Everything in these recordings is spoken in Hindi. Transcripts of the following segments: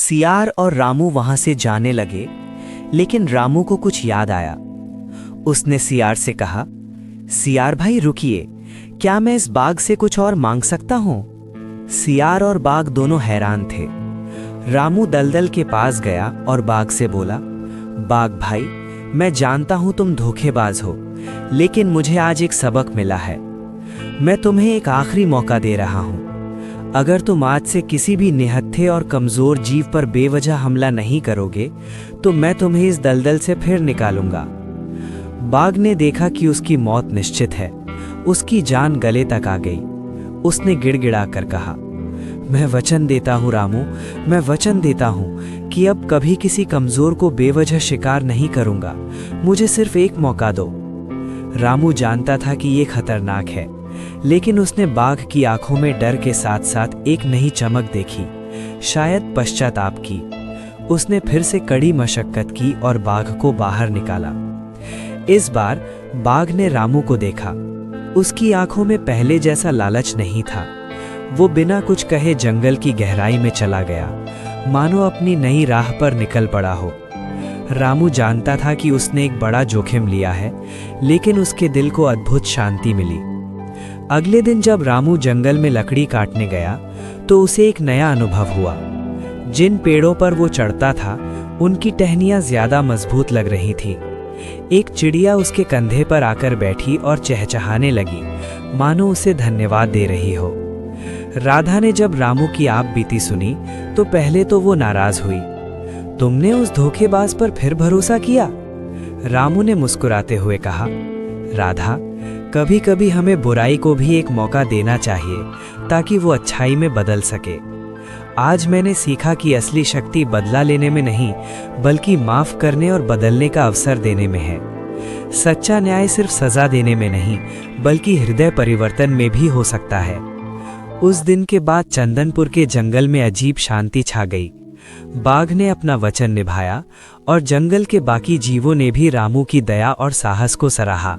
सियार और रामू वहां से जाने लगे, लेकिन रामू को कुछ याद आया। उसने सियार से कहा, सियार भाई रुकिए, क्या मैं इस बाघ से कुछ और मांग सकता हूं? सियार और बाघ दोनों हैरान थे। रामू दलदल के पास गया और बाघ से बोला, बाघ भाई, मैं जानता हूं तुम धोखेबाज हो, लेकिन मुझे आज एक सबक मिला है। मैं तुम्हें एक आखिरी मौका दे रहा हूं। अगर तुम आज से किसी भी निहत्थे और कमजोर जीव पर बेवजह हमला नहीं करोगे तो मैं तुम्हें इस दलदल से फिर निकालूंगा। बाघ ने देखा कि उसकी मौत निश्चित है। उसकी जान गले तक आ गई। उसने गिड़गिड़ाकर कहा, मैं वचन देता हूं रामू, मैं वचन देता हूं कि अब कभी किसी कमजोर को बेवजह शिकार नहीं करूंगा। मुझे सिर्फ एक मौका दो। रामू जानता था कि यह खतरनाक है, लेकिन उसने बाघ की आंखों में डर के साथ साथ एक नई चमक देखी, शायद पश्चाताप की। उसने फिर से कड़ी मशक्कत की और बाघ को बाहर निकाला। इस बार बाघ ने रामू को देखा। उसकी आंखों में पहले जैसा लालच नहीं था। वो बिना कुछ कहे जंगल की गहराई में चला गया, मानो अपनी नई राह पर निकल पड़ा हो। रामू जानता था कि उसने एक बड़ा जोखिम लिया है, लेकिन उसके दिल को अद्भुत शांति मिली। अगले दिन जब रामू जंगल में लकड़ी काटने गया तो उसे एक नया अनुभव हुआ। जिन पेड़ों पर वो चढ़ता था उनकी टहनियां ज्यादा मजबूत लग रही थी। एक चिड़िया उसके कंधे पर आकर बैठी और चहचहाने लगी, मानो उसे धन्यवाद दे रही हो। राधा ने जब रामू की आप बीती सुनी तो पहले तो वो नाराज हुई। तुमने उस धोखेबाज पर फिर भरोसा किया? रामू ने मुस्कुराते हुए कहा, राधा, कभी कभी हमें बुराई को भी एक मौका देना चाहिए ताकि वो अच्छाई में बदल सके। आज मैंने सीखा कि असली शक्ति बदला लेने में नहीं, बल्कि माफ करने और बदलने का अवसर देने में है। सच्चा न्याय सिर्फ सजा देने में नहीं, बल्कि हृदय परिवर्तन में भी हो सकता है। उस दिन के बाद चंदनपुर के जंगल में अजीब शांति छा गई। बाघ ने अपना वचन निभाया और जंगल के बाकी जीवों ने भी रामू की दया और साहस को सराहा।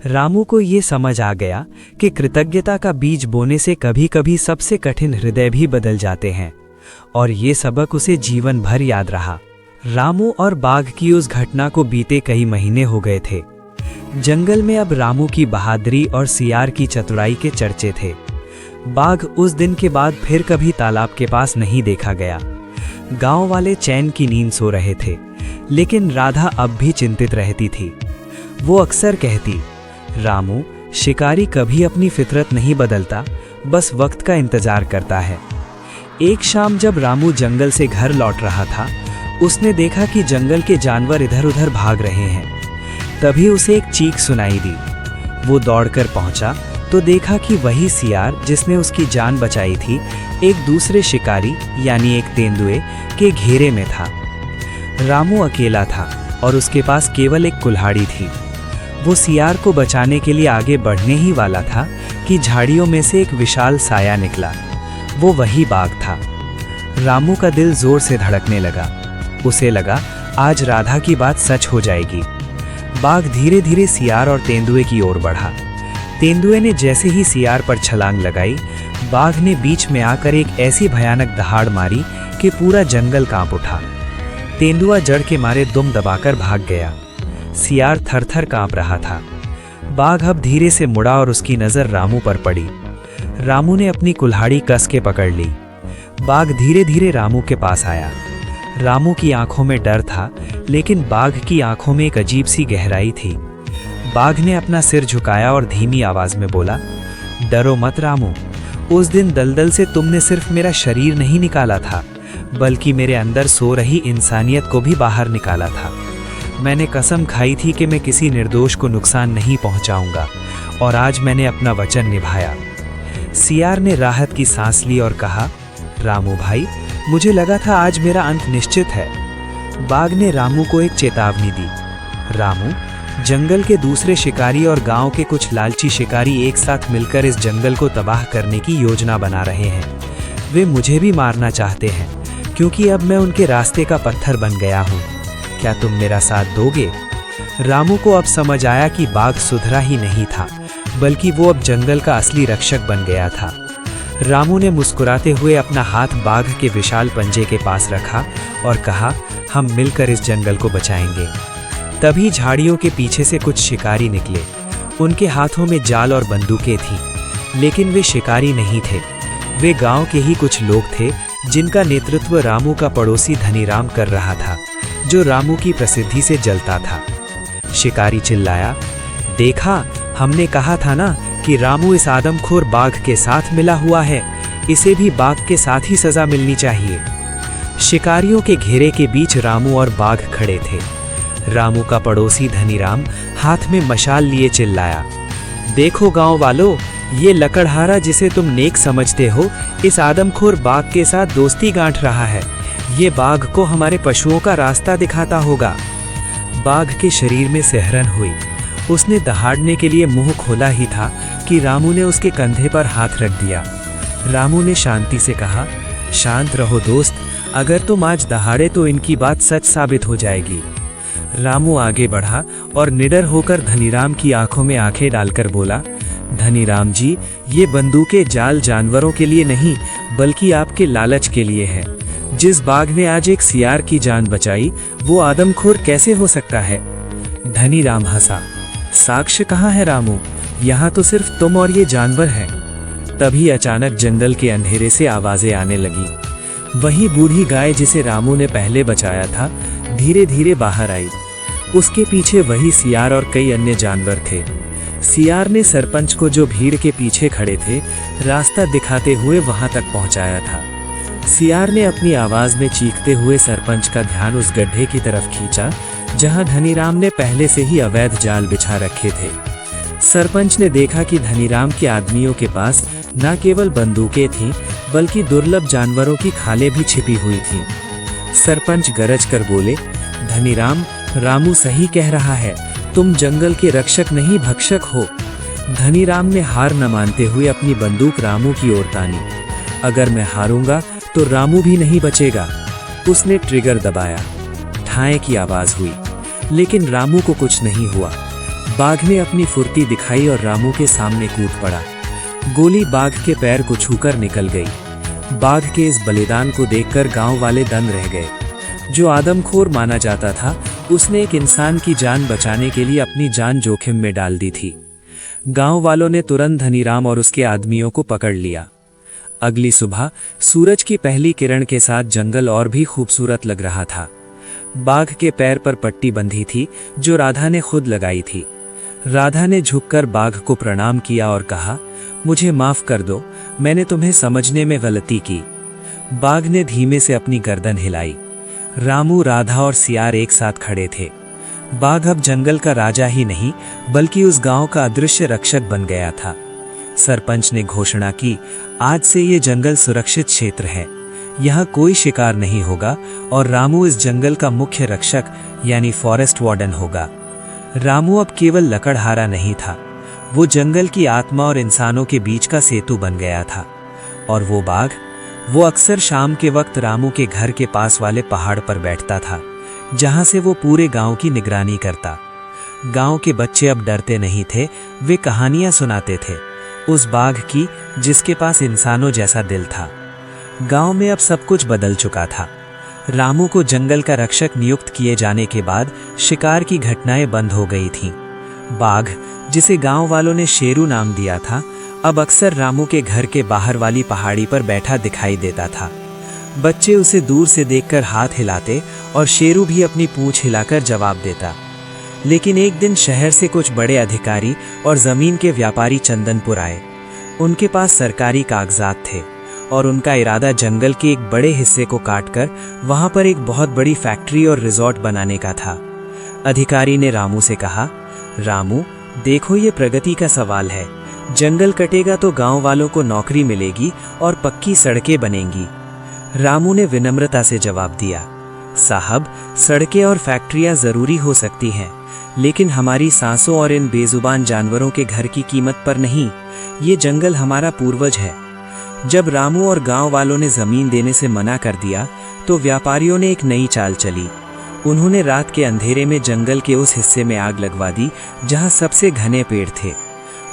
रामू को ये समझ आ गया कि कृतज्ञता का बीज बोने से कभी कभी सबसे कठिन हृदय भी बदल जाते हैं, और ये सबक उसे जीवन भर याद रहा। रामू और बाघ की उस घटना को बीते कई महीने हो गए थे। जंगल में अब रामू की बहादुरी और सियार की चतुराई के चर्चे थे। बाघ उस दिन के बाद फिर कभी तालाब के पास नहीं देखा गया। गांव वाले चैन की नींद सो रहे थे, लेकिन राधा अब भी चिंतित रहती थी। वो अक्सर कहती, रामू, शिकारी कभी अपनी फितरत नहीं बदलता, बस वक्त का इंतजार करता है। एक शाम जब रामू जंगल से घर लौट रहा था, उसने देखा कि जंगल के जानवर इधर उधर भाग रहे हैं। तभी उसे एक चीख सुनाई दी। वो दौड़कर पहुंचा तो देखा कि वही सियार जिसने उसकी जान बचाई थी, एक दूसरे शिकारी यानी एक तेंदुए के घेरे में था। रामू अकेला था और उसके पास केवल एक कुल्हाड़ी थी। वो सियार को बचाने के लिए आगे बढ़ने ही वाला था कि झाड़ियों में से एक विशाल साया निकला। वो वही बाघ था। रामू का दिल जोर से धड़कने लगा। उसे लगा आज राधा की बात सच हो जाएगी। बाघ धीरे धीरे सियार और तेंदुए की ओर बढ़ा। तेंदुए ने जैसे ही सियार पर छलांग लगाई, बाघ ने बीच में आकर एक ऐसी भयानक दहाड़ मारी कि पूरा जंगल कांप उठा। तेंदुआ जड़ के मारे दुम दबाकर भाग गया। सियार थरथर कांप रहा था। बाघ अब धीरे से मुड़ा और उसकी नजर रामू पर पड़ी। रामू ने अपनी कुल्हाड़ी कस के पकड़ ली। बाघ धीरे धीरे रामू के पास आया। रामू की आंखों में डर था, लेकिन बाघ की आंखों में एक अजीब सी गहराई थी। बाघ ने अपना सिर झुकाया और धीमी आवाज में बोला, डरो मत रामू, उस दिन दलदल से तुमने सिर्फ मेरा शरीर नहीं निकाला था, बल्कि मेरे अंदर सो रही इंसानियत को भी बाहर निकाला था। मैंने कसम खाई थी कि मैं किसी निर्दोष को नुकसान नहीं पहुंचाऊंगा, और आज मैंने अपना वचन निभाया। सियार ने राहत की सांस ली और कहा, रामू भाई, मुझे लगा था आज मेरा अंत निश्चित है। बाघ ने रामू को एक चेतावनी दी, रामू, जंगल के दूसरे शिकारी और गांव के कुछ लालची शिकारी एक साथ मिलकर इस जंगल को तबाह करने की योजना बना रहे हैं। वे मुझे भी मारना चाहते हैं, क्योंकि अब मैं उनके रास्ते का पत्थर बन गया हूँ। क्या तुम मेरा साथ दोगे? रामू को अब समझ आया कि बाघ सुधरा ही नहीं था, बल्कि वो अब जंगल का असली रक्षक बन गया था। रामू ने मुस्कुराते हुए अपना हाथ बाघ के विशाल पंजे के पास रखा और कहा, हम मिलकर इस जंगल को बचाएंगे। तभी झाड़ियों के पीछे से कुछ शिकारी निकले। उनके हाथों में जाल और बंदूकें थीं, लेकिन वे शिकारी नहीं थे। वे गांव के ही कुछ लोग थे जिनका नेतृत्व रामू का पड़ोसी धनीराम कर रहा था, जो रामू की प्रसिद्धि से जलता था। शिकारी चिल्लाया, देखा, हमने कहा था ना कि रामू इस आदमखोर बाघ के साथ मिला हुआ है। इसे भी बाघ के साथ ही सजा मिलनी चाहिए। शिकारियों के घेरे के बीच रामू और बाघ खड़े थे। रामू का पड़ोसी धनीराम हाथ में मशाल लिए चिल्लाया, देखो गांव वालों, ये लकड़हारा जिसे तुम नेक समझते हो, इस आदमखोर बाघ के साथ दोस्ती गांठ रहा है। ये बाघ को हमारे पशुओं का रास्ता दिखाता होगा। बाघ के शरीर में सिहरन हुई। उसने दहाड़ने के लिए मुंह खोला ही था कि रामू ने उसके कंधे पर हाथ रख दिया। रामू ने शांति से कहा, शांत रहो दोस्त, अगर तुम आज दहाड़े तो इनकी बात सच साबित हो जाएगी। रामू आगे बढ़ा और निडर होकर धनीराम की आंखों में आंखें डालकर बोला, धनीराम जी, ये बंदूकें जाल जानवरों के लिए नहीं बल्कि आपके लालच के लिए है। जिस बाघ ने आज एक सियार की जान बचाई, वो आदमखोर कैसे हो सकता है? धनीराम हंसा, साक्ष्य कहाँ है रामू? यहाँ तो सिर्फ तुम और ये जानवर हैं। तभी अचानक जंगल के अंधेरे से आवाजें आने लगी। वही बूढ़ी गाय जिसे रामू ने पहले बचाया था, धीरे धीरे बाहर आई। उसके पीछे वही सियार और कई अन्य जानवर थे। सियार ने सरपंच को, जो भीड़ के पीछे खड़े थे, रास्ता दिखाते हुए वहां तक पहुंचाया था। सियार ने अपनी आवाज में चीखते हुए सरपंच का ध्यान उस गड्ढे की तरफ खींचा जहां धनीराम ने पहले से ही अवैध जाल बिछा रखे थे। सरपंच ने देखा कि धनीराम के आदमियों के पास न केवल बंदूकें थीं, बल्कि दुर्लभ जानवरों की खालें भी छिपी हुई थीं। सरपंच गरज कर बोले, धनीराम, रामू सही कह रहा है, तुम जंगल के रक्षक नहीं भक्षक हो। धनीराम ने हार न मानते हुए अपनी बंदूक रामू की ओर तानी। अगर मैं हारूंगा तो रामू भी नहीं बचेगा। उसने ट्रिगर दबाया। ठाएं की आवाज हुई, लेकिन रामू को कुछ नहीं हुआ। बाघ ने अपनी फुर्ती दिखाई और रामू के सामने कूद पड़ा। गोली बाघ के पैर को छूकर निकल गई। बाघ के इस बलिदान को देखकर गांव वाले दंग रह गए। जो आदमखोर माना जाता था, उसने एक इंसान की जान बचाने के लिए अपनी जान जोखिम में डाल दी थी। गांव वालों ने तुरंत धनीराम और उसके आदमियों को पकड़ लिया। अगली सुबह सूरज की पहली किरण के साथ जंगल और भी खूबसूरत लग रहा था। बाघ के पैर पर पट्टी बंधी थी, जो राधा ने खुद लगाई थी। राधा ने झुककर बाघ को प्रणाम किया और कहा, मुझे माफ कर दो, मैंने तुम्हें समझने में गलती की। बाघ ने धीमे से अपनी गर्दन हिलाई। रामू, राधा और सियार एक साथ खड़े थे। बाघ अब जंगल का राजा ही नहीं, बल्कि उस गांव का अदृश्य रक्षक बन गया था। सरपंच ने घोषणा की, आज से ये जंगल सुरक्षित क्षेत्र है। यहाँ कोई शिकार नहीं होगा और रामू इस जंगल का मुख्य रक्षक यानी फॉरेस्ट वार्डन होगा। रामू अब केवल लकड़हारा नहीं था, वो जंगल की आत्मा और इंसानों के बीच का सेतु बन गया था। और वो बाघ, वो अक्सर शाम के वक्त रामू के घर के पास वाले पहाड़ पर बैठता था, जहां से वो पूरे गांव की निगरानी करता। गांव के बच्चे अब डरते नहीं थे, वे कहानियां सुनाते थे उस बाघ की जिसके पास इंसानों जैसा दिल था। गांव में अब सब कुछ बदल चुका था। रामू को जंगल का रक्षक नियुक्त किए जाने के बाद शिकार की घटनाएं बंद हो गई थीं। बाघ, जिसे गांव वालों ने शेरू नाम दिया था, अब अक्सर रामू के घर के बाहर वाली पहाड़ी पर बैठा दिखाई देता था। बच्चे उसे दूर से देखकर हाथ हिलाते और शेरू भी अपनी पूंछ हिलाकर जवाब देता। लेकिन एक दिन शहर से कुछ बड़े अधिकारी और जमीन के व्यापारी चंदनपुर आए। उनके पास सरकारी कागजात थे और उनका इरादा जंगल के एक बड़े हिस्से को काटकर वहां पर एक बहुत बड़ी फैक्ट्री और रिजॉर्ट बनाने का था। अधिकारी ने रामू से कहा, रामू, देखो, ये प्रगति का सवाल है। जंगल कटेगा तो गांव वालों को नौकरी मिलेगी और पक्की सड़कें बनेंगी। रामू ने विनम्रता से जवाब दिया, साहब, सड़कें और फैक्ट्रियां जरूरी हो सकती हैं, लेकिन हमारी सांसों और इन बेजुबान जानवरों के घर की कीमत पर नहीं। ये जंगल हमारा पूर्वज है। जब रामू और गांव वालों ने जमीन देने से मना कर दिया तो व्यापारियों ने एक नई चाल चली। उन्होंने रात के अंधेरे में जंगल के उस हिस्से में आग लगवा दी जहां सबसे घने पेड़ थे।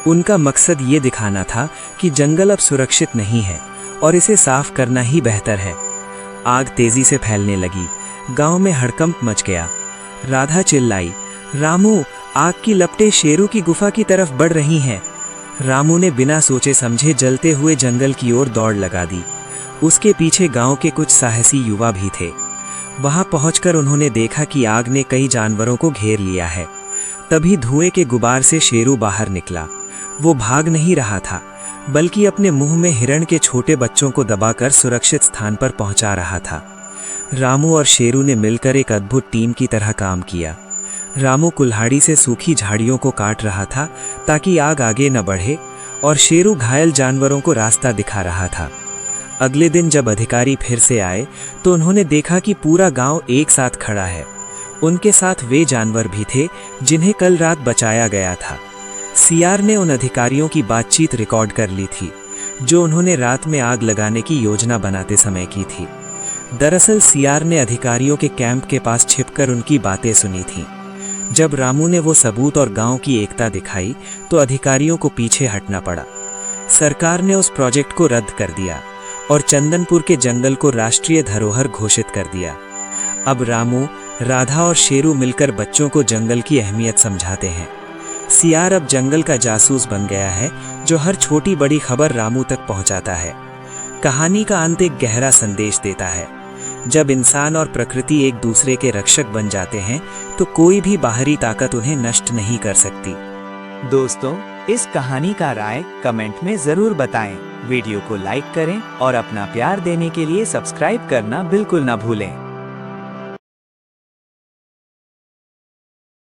उनका मकसद ये दिखाना था कि जंगल अब सुरक्षित नहीं है और इसे साफ करना ही बेहतर है। आग तेजी से फैलने लगी। गांव में हड़कंप मच गया। राधा चिल्लाई, रामू, आग की लपटें शेरू की गुफा की तरफ बढ़ रही हैं। रामू ने बिना सोचे समझे जलते हुए जंगल की ओर दौड़ लगा दी। उसके पीछे गांव के कुछ साहसी युवा भी थे। वहां पहुंचकर उन्होंने देखा कि आग ने कई जानवरों को घेर लिया है। तभी धुएं के गुबार से शेरू बाहर निकला। वो भाग नहीं रहा था, बल्कि अपने मुंह में हिरण के छोटे बच्चों को दबाकर सुरक्षित स्थान पर पहुंचा रहा था। रामू और शेरू ने मिलकर एक अद्भुत टीम की तरह काम किया। रामू कुल्हाड़ी से सूखी झाड़ियों को काट रहा था ताकि आग आगे न बढ़े, और शेरू घायल जानवरों को रास्ता दिखा रहा था। अगले दिन जब अधिकारी फिर से आए तो उन्होंने देखा कि पूरा गांव एक साथ खड़ा है। उनके साथ वे जानवर भी थे जिन्हें कल रात बचाया गया था। सीआर ने उन अधिकारियों की बातचीत रिकॉर्ड कर ली थी, जो उन्होंने रात में आग लगाने की योजना बनाते समय की थी। दरअसल सीआर ने अधिकारियों के कैंप के पास छिपकर उनकी बातें सुनी थीं। जब रामू ने वो सबूत और गांव की एकता दिखाई तो अधिकारियों को पीछे हटना पड़ा। सरकार ने उस प्रोजेक्ट को रद्द कर दिया और चंदनपुर के जंगल को राष्ट्रीय धरोहर घोषित कर दिया। अब रामू, राधा और शेरू मिलकर बच्चों को जंगल की अहमियत समझाते हैं। सीआर अब जंगल का जासूस बन गया है, जो हर छोटी बड़ी खबर रामू तक पहुंचाता है। कहानी का अंत एक गहरा संदेश देता है। जब इंसान और प्रकृति एक दूसरे के रक्षक बन जाते हैं तो कोई भी बाहरी ताकत उन्हें नष्ट नहीं कर सकती। दोस्तों, इस कहानी का राय कमेंट में जरूर बताएं। वीडियो को लाइक करें और अपना प्यार देने के लिए सब्सक्राइब करना बिल्कुल ना भूलें।